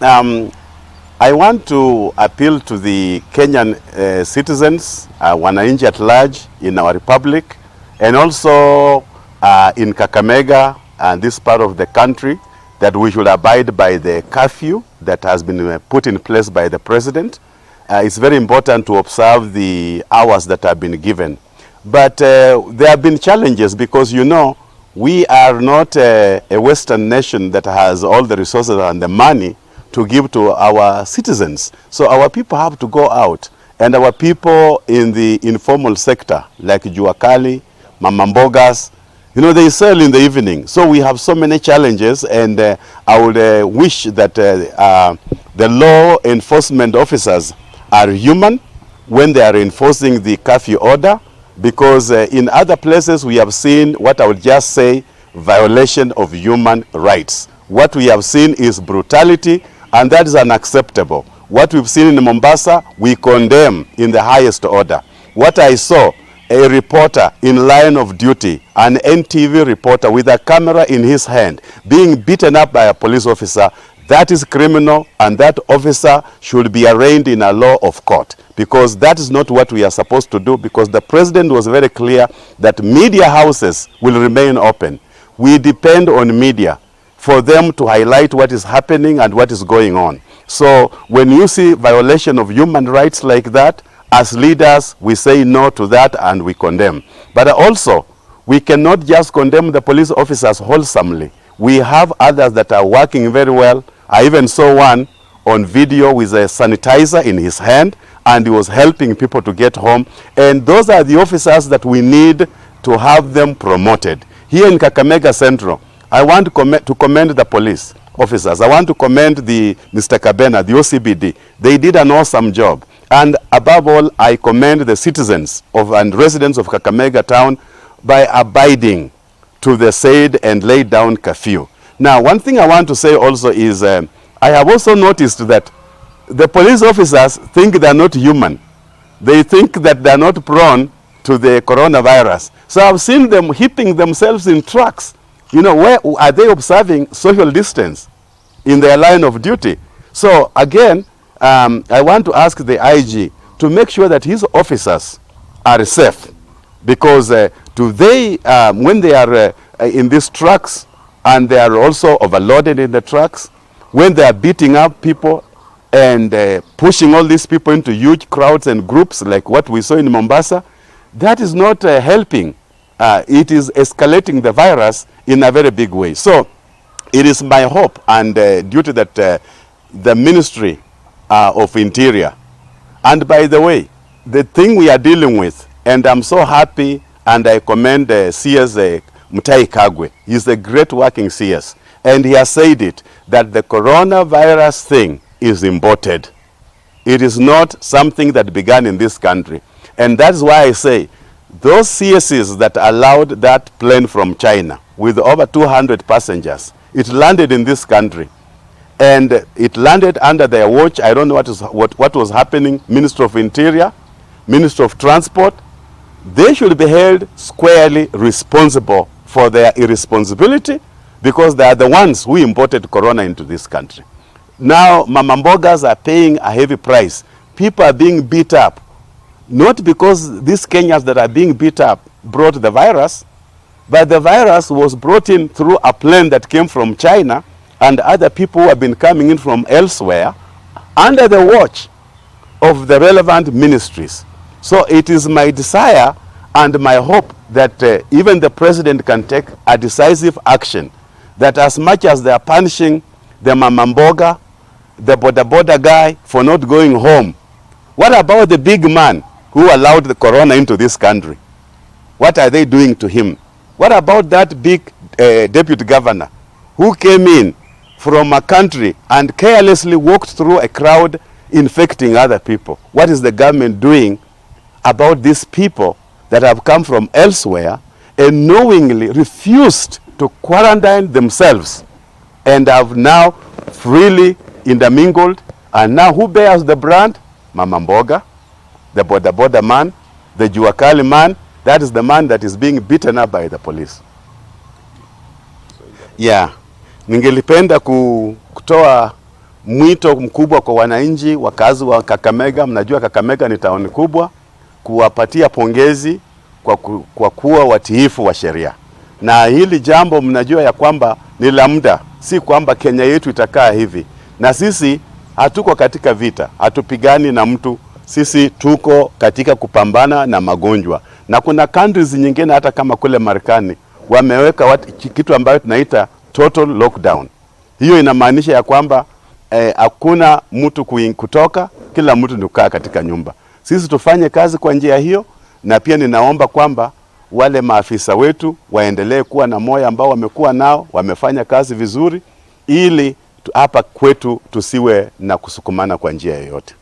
I want to appeal to the Kenyan citizens, wananchi at large in our republic, and also in Kakamega and this part of the country, that we should abide by the curfew that has been put in place by the president. It's very important to observe the hours that have been given. But there have been challenges because, you know, we are not a Western nation that has all the resources and the money to give to our citizens. So our people have to go out, and our people in the informal sector, like Juakali, Mamambogas, you know, they sell in the evening. So we have so many challenges, and I would wish that the law enforcement officers are human when they are enforcing the curfew order, because in other places we have seen what I would just say violation of human rights. What we have seen is brutality, and that is unacceptable. What we've seen in Mombasa, we condemn in the highest order. What I saw, a reporter in line of duty, an NTV reporter with a camera in his hand, being beaten up by a police officer, that is criminal, and that officer should be arraigned in a law of court, because that is not what we are supposed to do, because the president was very clear that media houses will remain open. We depend on media for them to highlight what is happening and what is going on. So when you see violation of human rights like that, as leaders, we say no to that and we condemn. But also, we cannot just condemn the police officers wholesomely. We have others that are working very well. I even saw one on video with a sanitizer in his hand, and he was helping people to get home. And those are the officers that we need to have them promoted. Here in Kakamega Central, I want to commend the police officers. I want to commend the Mr. Kabena, the OCBD. They did an awesome job. And above all, I commend the citizens and residents of Kakamega town by abiding to the said and laid down curfew. Now, one thing I want to say also is, I have also noticed that the police officers think they're not human. They think that they're not prone to the coronavirus. So I've seen them heaping themselves in trucks. You know, where are they observing social distance in their line of duty? So again, I want to ask the IG to make sure that his officers are safe, because when they are in these trucks and they are also overloaded in the trucks, when they are beating up people and pushing all these people into huge crowds and groups like what we saw in Mombasa, that is not helping. It is escalating the virus in a very big way. So it is my hope and duty that the Ministry of Interior, and by the way, the thing we are dealing with, and I'm so happy and I commend CS Mutai Kagwe. He's a great working CS, and he has said it, that the coronavirus thing is imported. It is not something that began in this country. And that's why I say, those CSs that allowed that plane from China with over 200 passengers, it landed in this country. And it landed under their watch. I don't know what was happening. Minister of Interior, Minister of Transport, they should be held squarely responsible for their irresponsibility, because they are the ones who imported corona into this country. Now, Mamambogas are paying a heavy price. People are being beat up. Not because these Kenyans that are being beat up brought the virus, but the virus was brought in through a plane that came from China, and other people who have been coming in from elsewhere under the watch of the relevant ministries. So it is my desire and my hope that even the president can take a decisive action, that as much as they are punishing the Mamamboga, the boda guy for not going home, what about the big man who allowed the corona into this country? What are they doing to him? What about that big deputy governor who came in from a country and carelessly walked through a crowd infecting other people? What is the government doing about these people that have come from elsewhere and knowingly refused to quarantine themselves and have now freely intermingled? And now who bears the brand? Mamamboga, the boda man, the Juakali man. That is the man that is being beaten up by the police. Yeah. Ningelipenda kutoa mwito mkubwa kwa wananchi wakazi wa Kakamega. Mnajua Kakamega ni tauni kubwa, kuwapatia pongezi kwa kuwa watiifu wa sheria. Na hili jambo mnajua ya kwamba ni la muda, si kwamba Kenya yetu itakaa hivi. Na sisi hatuko katika vita, hatupigani na mtu, sisi tuko katika kupambana na magonjwa. Na kuna countries nyingine hata kama kule Marekani wameweka kitu ambayo tunaita total lockdown. Hiyo inamaanisha ya kwamba hakuna mtu kutoka, kila mtu ni kukaa katika nyumba. Sisi tufanye kazi kwa njia hiyo, na pia ninaomba kwamba wale maafisa wetu waendelee kuwa na moyo ambao wamekuwa nao, wamefanya kazi vizuri, ili hapa kwetu tusiwe na kusukumana kwa njia yoyote.